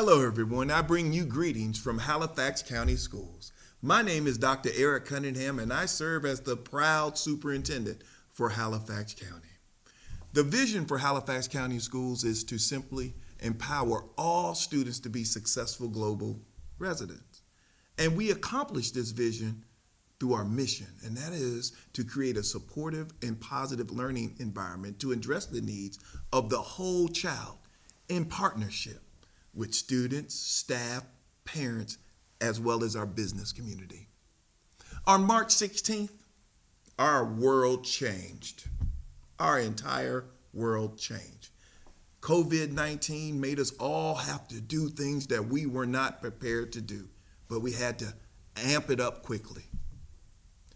Hello, everyone. I bring you greetings from Halifax County Schools. My name is Dr. Eric Cunningham, and I serve as the proud superintendent for Halifax County. The vision for Halifax County Schools is to simply empower all students to be successful global residents. And we accomplish this vision through our mission, and that is to create a supportive and positive learning environment to address the needs of the whole child in partnership with students, staff, parents, as well as our business community. On March 16th, our world changed. Our entire world changed. COVID-19 made us all have to do things that we were not prepared to do, but we had to amp it up quickly.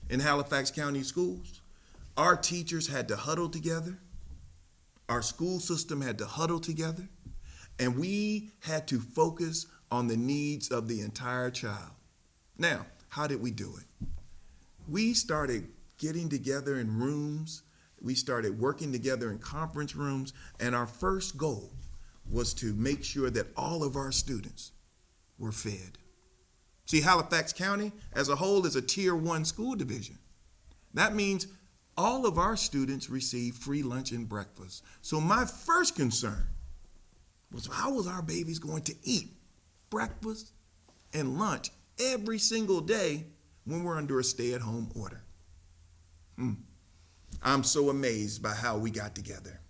In Halifax County Schools, our teachers had to huddle together, our school system had to huddle together, and we had to focus on the needs of the entire child. Now, how did we do it? We started getting together in rooms, we started working together in conference rooms, and our first goal was to make sure that all of our students were fed. See, Halifax County as a whole is a Tier 1 school division. That means all of our students receive free lunch and breakfast. So my first concern was, how was our babies going to eat breakfast and lunch every single day when we're under a stay-at-home order? I'm so amazed by how we got together.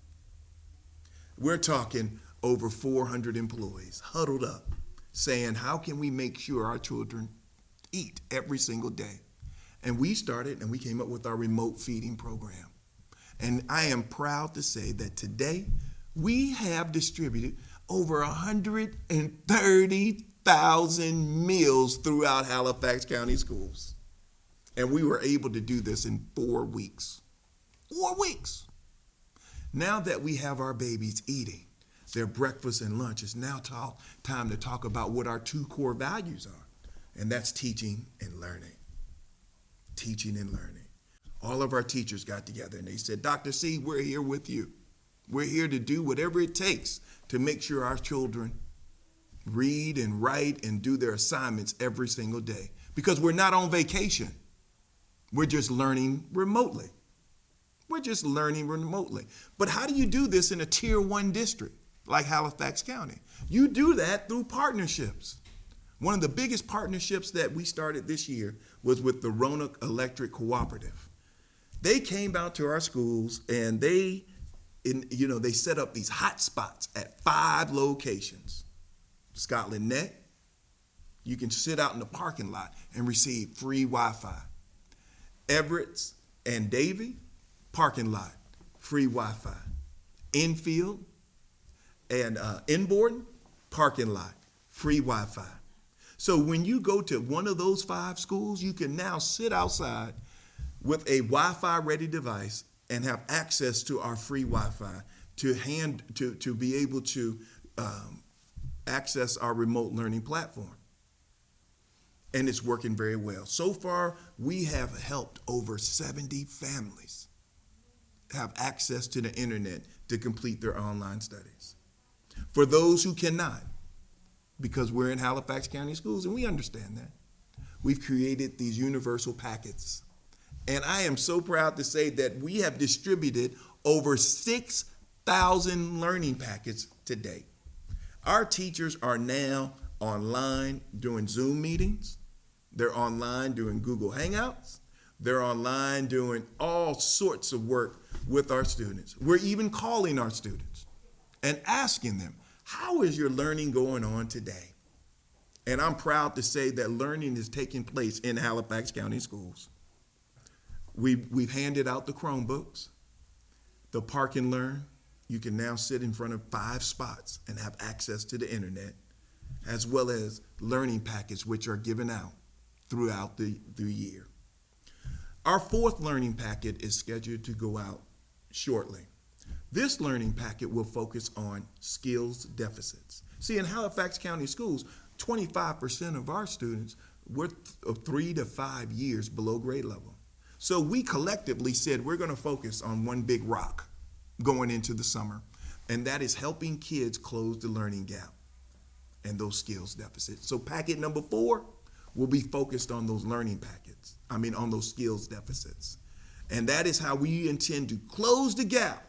We're talking over 400 employees huddled up, saying, how can we make sure our children eat every single day? And we started and we came up with our remote feeding program. And I am proud to say that today we have distributed over 130,000 meals throughout Halifax County Schools. And we were able to do this in 4 weeks. 4 weeks. Now that we have our babies eating their breakfast and lunch, it's now time to talk about what our 2 core values are. And that's teaching and learning. Teaching and learning. All of our teachers got together and they said, Dr. C, we're here with you. We're here to do whatever it takes to make sure our children read and write and do their assignments every single day. Because we're not on vacation. We're just learning remotely. We're just learning remotely. But how do you do this in a Tier 1 district like Halifax County? You do that through partnerships. One of the biggest partnerships that we started this year was with the Roanoke Electric Cooperative. They came out to our schools and they set up these hot spots at 5 locations. Scotland Neck, you can sit out in the parking lot and receive free Wi-Fi. Everett's and Davie, parking lot, free Wi-Fi. Enfield and Inbourne, parking lot, free Wi-Fi. So when you go to one of those 5 schools, you can now sit outside with a Wi-Fi ready device and have access to our free Wi-Fi to be able to access our remote learning platform. And it's working very well. So far, we have helped over 70 families have access to the internet to complete their online studies. For those who cannot, because we're in Halifax County Schools and we understand that, we've created these universal packets. And I am so proud to say that we have distributed over 6,000 learning packets to date. Our teachers are now online doing Zoom meetings. They're online doing Google Hangouts. They're online doing all sorts of work with our students. We're even calling our students and asking them, how is your learning going on today? And I'm proud to say that learning is taking place in Halifax County Schools. We've handed out the Chromebooks, the Park and Learn. You can now sit in front of 5 spots and have access to the internet, as well as learning packets which are given out throughout the year. Our 4th learning packet is scheduled to go out shortly. This learning packet will focus on skills deficits. See, in Halifax County Schools, 25% of our students were 3 to 5 years below grade level. So we collectively said we're going to focus on one big rock going into the summer, and that is helping kids close the learning gap. and those skills deficits. So packet number 4 will be focused on those learning packets. On those skills deficits. And that is how we intend to close the gap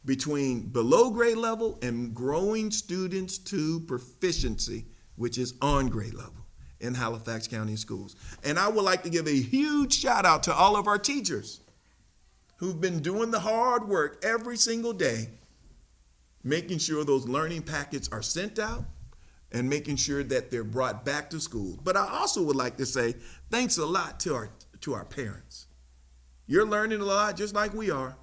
between below grade level and growing students to proficiency, which is on grade level in Halifax County Schools. And I would like to give a huge shout out to all of our teachers who've been doing the hard work every single day, making sure those learning packets are sent out and making sure that they're brought back to school. But I also would like to say thanks a lot to our parents. You're learning a lot just like we are.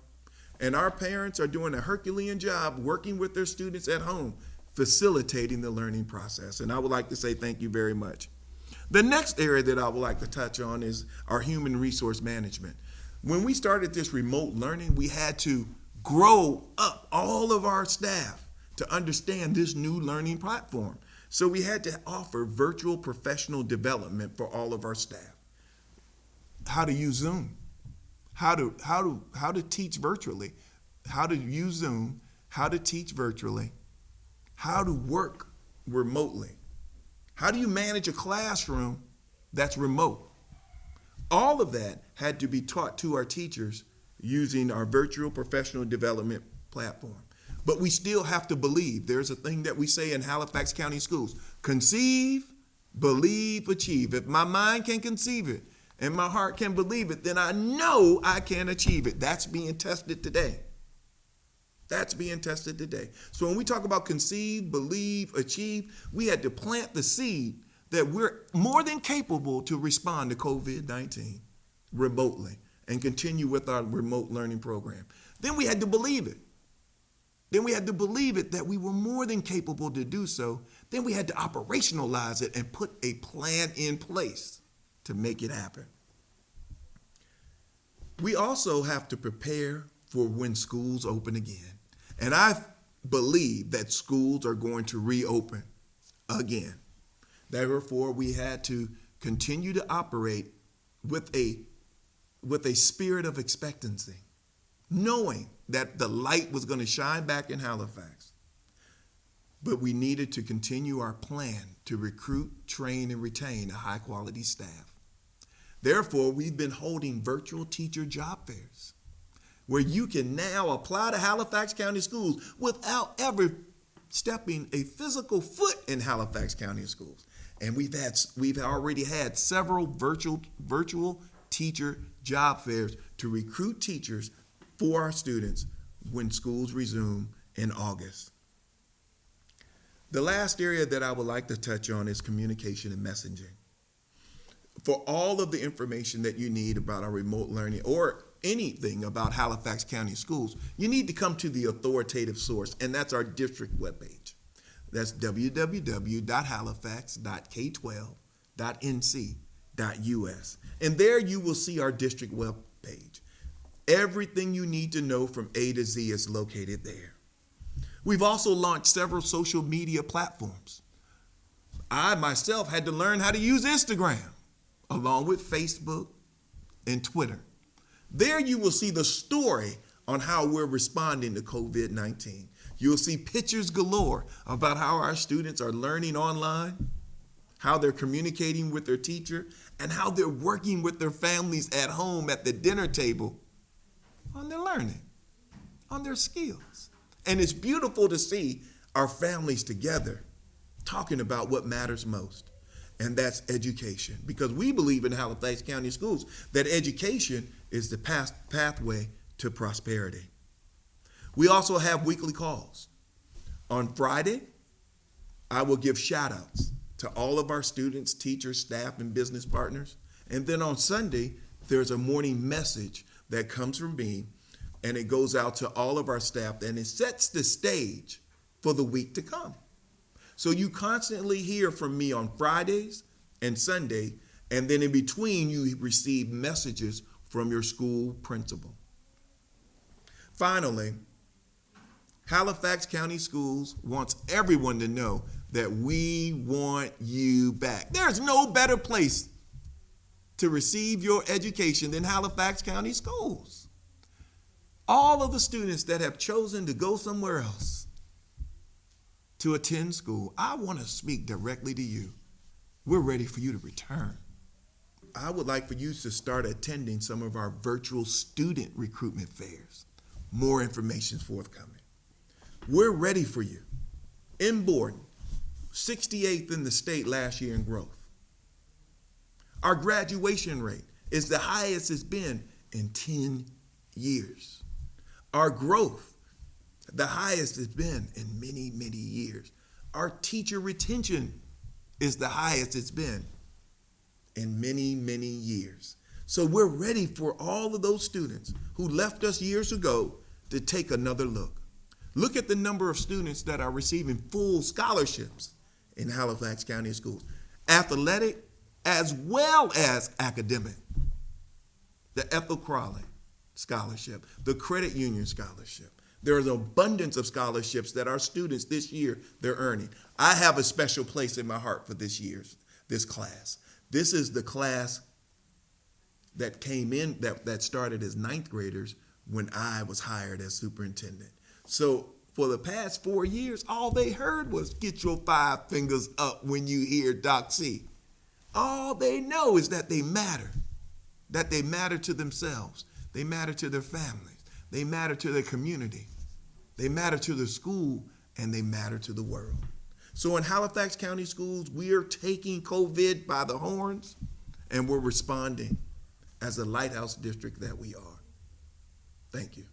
And our parents are doing a Herculean job working with their students at home, facilitating the learning process. And I would like to say thank you very much. The next area that I would like to touch on is our human resource management. When we started this remote learning, we had to grow up all of our staff to understand this new learning platform. So we had to offer virtual professional development for all of our staff. How to use Zoom, how to teach virtually, how to use Zoom, how to teach virtually, how to work remotely. How do you manage a classroom that's remote? All of that had to be taught to our teachers using our virtual professional development platform. But we still have to believe. There's a thing that we say in Halifax County Schools: conceive, believe, achieve. If my mind can conceive it and my heart can believe it, then I know I can achieve it. That's being tested today. That's being tested today. So when we talk about conceive, believe, achieve, we had to plant the seed that we're more than capable to respond to COVID-19 remotely and continue with our remote learning program. Then we had to believe it. Then we had to believe it that we were more than capable to do so. Then we had to operationalize it and put a plan in place to make it happen. We also have to prepare for when schools open again. And I believe that schools are going to reopen again. Therefore, we had to continue to operate with a spirit of expectancy, knowing that the light was going to shine back in Halifax. But we needed to continue our plan to recruit, train, and retain a high-quality staff. Therefore, we've been holding virtual teacher job fairs, where you can now apply to Halifax County Schools without ever stepping a physical foot in Halifax County Schools. And we've already had several virtual teacher job fairs to recruit teachers for our students when schools resume in August. The last area that I would like to touch on is communication and messaging. For all of the information that you need about our remote learning or anything about Halifax County Schools, you need to come to the authoritative source, and that's our district webpage. That's www.halifax.k12.nc.us. And there you will see our district webpage. Everything you need to know from A to Z is located there. We've also launched several social media platforms. I myself had to learn how to use Instagram, along with Facebook and Twitter. There you will see the story on how we're responding to COVID-19. You'll see pictures galore about how our students are learning online, how they're communicating with their teacher, and how they're working with their families at home at the dinner table on their learning, on their skills. And it's beautiful to see our families together talking about what matters most. And that's education, because we believe in Halifax County Schools that education is the pathway to prosperity. We also have weekly calls. On Friday, I will give shout outs to all of our students, teachers, staff, and business partners. And then on Sunday, there's a morning message that comes from me, and it goes out to all of our staff, and it sets the stage for the week to come. So you constantly hear from me on Fridays and Sunday, and then in between you receive messages from your school principal. Finally, Halifax County Schools wants everyone to know that we want you back. There's no better place to receive your education than Halifax County Schools. All of the students that have chosen to go somewhere else to attend school, I want to speak directly to you. We're ready for you to return. I would like for you to start attending some of our virtual student recruitment fairs. More information is forthcoming. We're ready for you. In Borden, 68th in the state last year in growth. Our graduation rate is the highest it's been in 10 years. Our growth, the highest it's been in many, many years. Our teacher retention is the highest it's been in many, many years. So we're ready for all of those students who left us years ago to take another look. Look at the number of students that are receiving full scholarships in Halifax County Schools, athletic as well as academic. The Ethel Crawley Scholarship, the Credit Union Scholarship. There is an abundance of scholarships that our students this year, they're earning. I have a special place in my heart for this class. This is the class that came in, that started as ninth graders when I was hired as superintendent. So for the past 4 years, all they heard was get your 5 fingers up when you hear Doc C. All they know is that they matter to themselves. They matter to their families. They matter to their community. They matter to the school, and they matter to the world. So in Halifax County Schools, we are taking COVID by the horns, and we're responding as the lighthouse district that we are. Thank you.